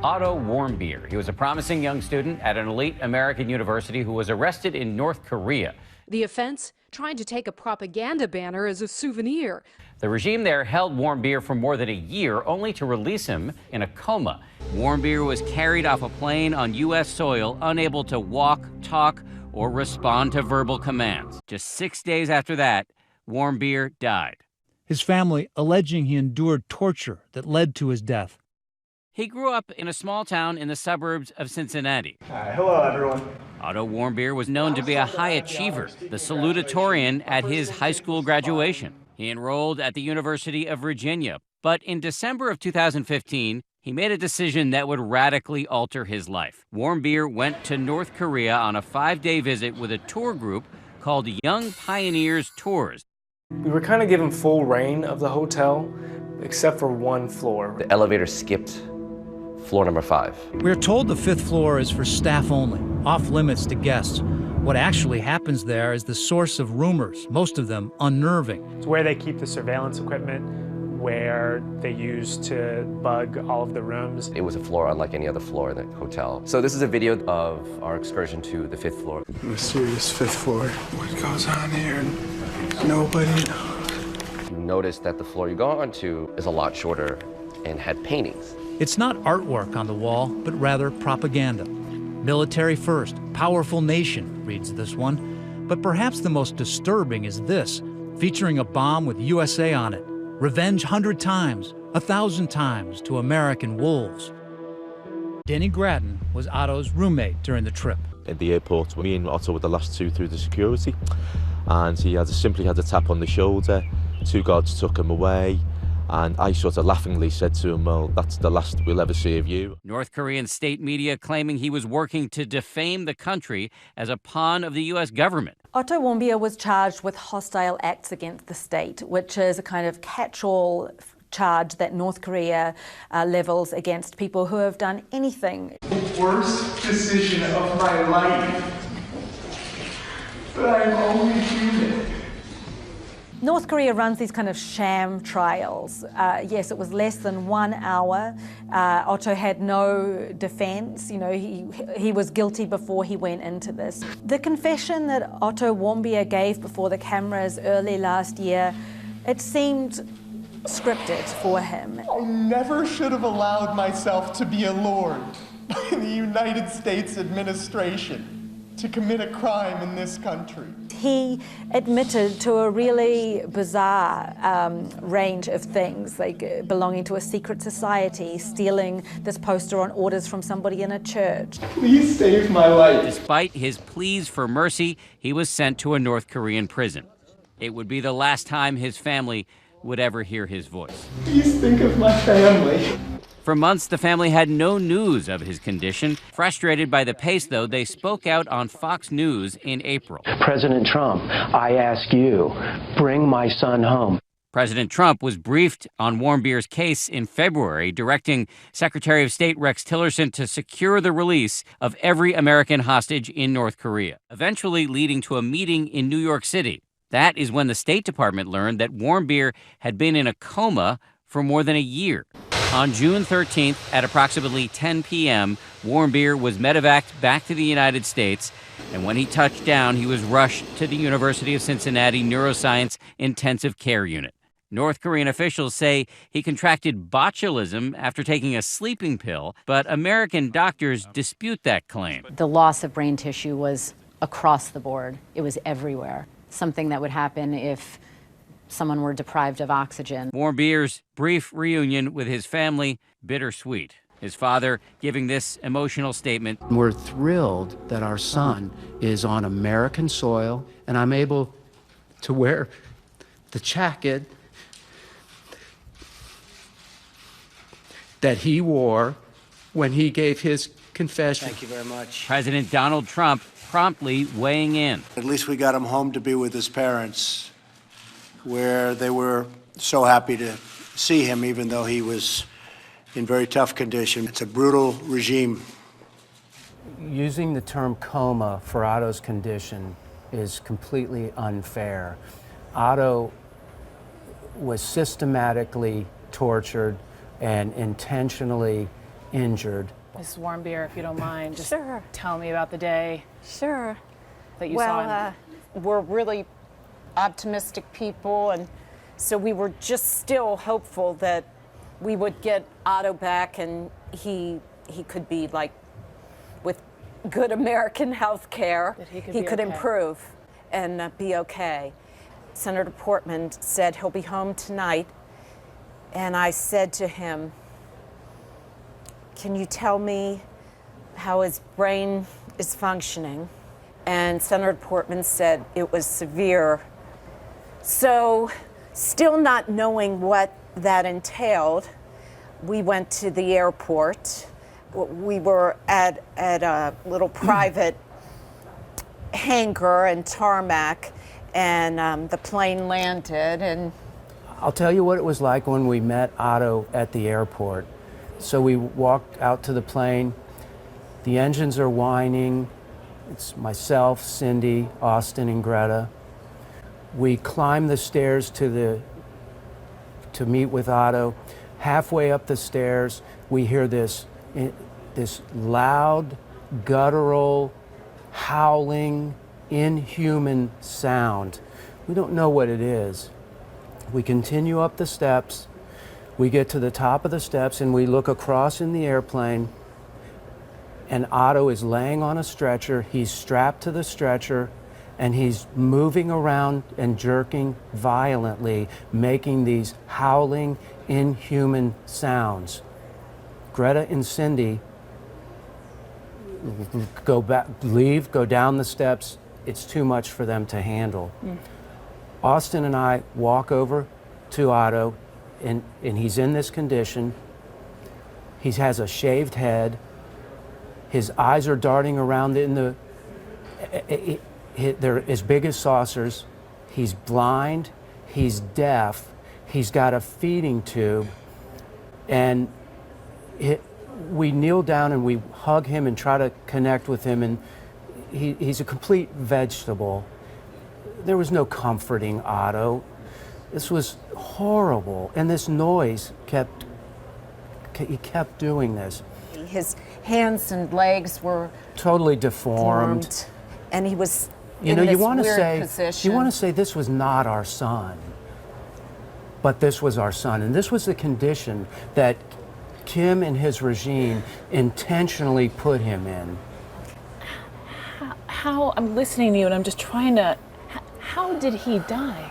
Otto Warmbier. He was a promising young student at an elite American university who was arrested in North Korea. The offense? Trying to take a propaganda banner as a souvenir. The regime there held Warmbier for more than a year, only to release him in a coma. Warmbier was carried off a plane on U.S. soil, unable to walk, talk, or respond to verbal commands. Just 6 days after that, Warmbier died. His family alleging he endured torture that led to his death. He grew up in a small town in the suburbs of Cincinnati. Hello, everyone. Otto Warmbier was known to be a high achiever, the salutatorian at his high school graduation. He enrolled at the University of Virginia, but in December of 2015, he made a decision that would radically alter his life. Warmbier went to North Korea on a 5-day visit with a tour group called Young Pioneers Tours. We were kind of given full reign of the hotel, except for one floor. The elevator skipped floor number 5. We're told the 5th floor is for staff only, off limits to guests. What actually happens there is the source of rumors, most of them unnerving. It's where they keep the surveillance equipment, where they use to bug all of the rooms. It was a floor unlike any other floor in the hotel. So this is a video of our excursion to the 5th floor. Mysterious 5th floor. What goes on here? Nobody knows. You notice that the floor you go onto is a lot shorter and had paintings. It's not artwork on the wall, but rather propaganda. Military first, powerful nation, reads this one. But perhaps the most disturbing is this, featuring a bomb with USA on it. Revenge 100 times, 1,000 times to American wolves. Denny Grattan was Otto's roommate during the trip. At the airport, me and Otto were the last two through the security, and he simply had a tap on the shoulder. 2 guards took him away, and I sort of laughingly said to him, well, that's the last we'll ever see of you. North Korean state media claiming he was working to defame the country as a pawn of the U.S. government. Otto Warmbier was charged with hostile acts against the state, which is a kind of catch-all charge that North Korea levels against people who have done anything. The worst decision of my life. But I'm only human. North Korea runs these kind of sham trials. Yes, it was less than 1 hour. Otto had no defense. You know, he was guilty before he went into this. The confession that Otto Warmbier gave before the cameras early last year, it seemed scripted for him. I never should have allowed myself to be allured by the United States administration to commit a crime in this country. He admitted to a really bizarre range of things, like belonging to a secret society, stealing this poster on orders from somebody in a church. Please save my life. Despite his pleas for mercy, he was sent to a North Korean prison. It would be the last time his family would ever hear his voice. Please think of my family. For months, the family had no news of his condition. Frustrated by the pace, though, they spoke out on Fox News in April. President Trump, I ask you, bring my son home. President Trump was briefed on Warmbier's case in February, directing Secretary of State Rex Tillerson to secure the release of every American hostage in North Korea, eventually leading to a meeting in New York City. That is when the State Department learned that Warmbier had been in a coma for more than a year. On June 13th, at approximately 10 p.m., Warmbier was medevaced back to the United States, and when he touched down, he was rushed to the University of Cincinnati Neuroscience Intensive Care Unit. North Korean officials say he contracted botulism after taking a sleeping pill, but American doctors dispute that claim. The loss of brain tissue was across the board. It was everywhere. Something that would happen if someone were deprived of oxygen. Warmbier's brief reunion with his family, bittersweet. His father giving this emotional statement. We're thrilled that our son is on American soil, and I'm able to wear the jacket that he wore when he gave his confession. Thank you very much. President Donald Trump promptly weighing in. At least we got him home to be with his parents, where they were so happy to see him, even though he was in very tough condition. It's a brutal regime. Using the term coma for Otto's condition is completely unfair. Otto was systematically tortured and intentionally injured. Ms. Warmbier, if you don't mind, just Sure. tell me about the day Sure. that you saw him. Well, we're really optimistic people, and so we were just still hopeful that we would get Otto back and he could be like with good American health care. That he could he be could okay. improve and be okay. Senator Portman said he'll be home tonight, and I said to him, "Can you tell me how his brain is functioning?" And Senator Portman said it was severe. So, still not knowing what that entailed, we went to the airport. We were at a little private hangar and tarmac, and the plane landed. And I'll tell you what it was like when we met Otto at the airport. So we walked out to the plane. The engines are whining. It's myself, Cindy, Austin, and Greta. We climb the stairs to meet with Otto. Halfway up the stairs, we hear this loud, guttural, howling, inhuman sound. We don't know what it is. We continue up the steps. We get to the top of the steps and we look across in the airplane, and Otto is laying on a stretcher. He's strapped to the stretcher and he's moving around and jerking violently, making these howling, inhuman sounds. Greta and Cindy go down the steps. It's too much for them to handle. Austin and I walk over to Otto, and he's in this condition. He has a shaved head. His eyes are darting around they're as big as saucers. He's blind. He's deaf. He's got a feeding tube. And we kneel down and we hug him and try to connect with him, and he's a complete vegetable. There was no comforting Otto. This was horrible, and this noise he kept doing this. his hands and legs were Totally deformed. and he was You in know, this you want to weird say position. you want to say this was not our son, but this was our son, and this was the condition that Kim and his regime intentionally put him in. How I'm listening to you and I'm just trying to. How did he die?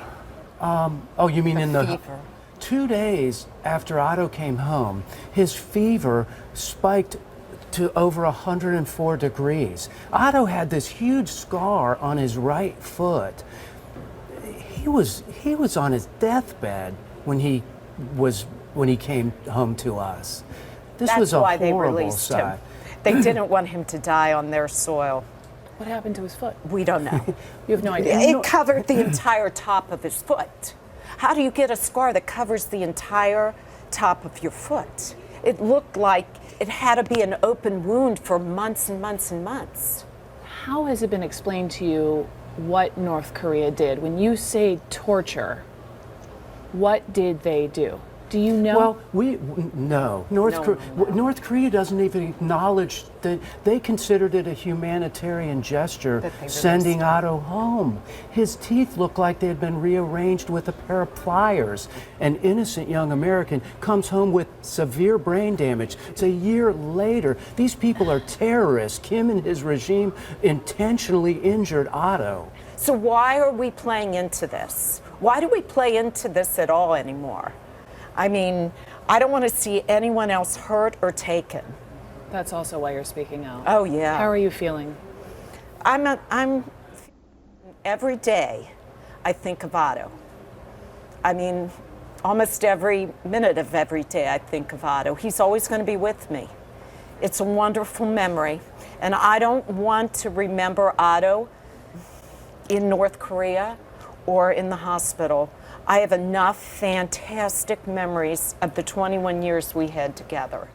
Oh, you mean in the fever. 2 days after Otto came home, his fever spiked to over 104 degrees. Otto had this huge scar on his right foot. He was on his deathbed when he came home to us. This That's was a why they horrible released sight. him. They didn't want him to die on their soil. What happened to his foot? We don't know. You have no idea. It covered the entire top of his foot. How do you get a scar that covers the entire top of your foot? It looked like it had to be an open wound for months and months and months. How has it been explained to you what North Korea did? When you say torture, what did they do? Do you know? Well, no. North Korea doesn't even acknowledge that they considered it a humanitarian gesture, sending Otto home. His teeth look like they had been rearranged with a pair of pliers. An innocent young American comes home with severe brain damage. It's a year later. These people are terrorists. Kim and his regime intentionally injured Otto. So why are we playing into this? Why do we play into this at all anymore? I mean, I don't want to see anyone else hurt or taken. That's also why you're speaking out. Oh, yeah. How are you feeling? I'm every day I think of Otto. I mean, almost every minute of every day I think of Otto. He's always going to be with me. It's a wonderful memory. And I don't want to remember Otto in North Korea or in the hospital. I have enough fantastic memories of the 21 years we had together.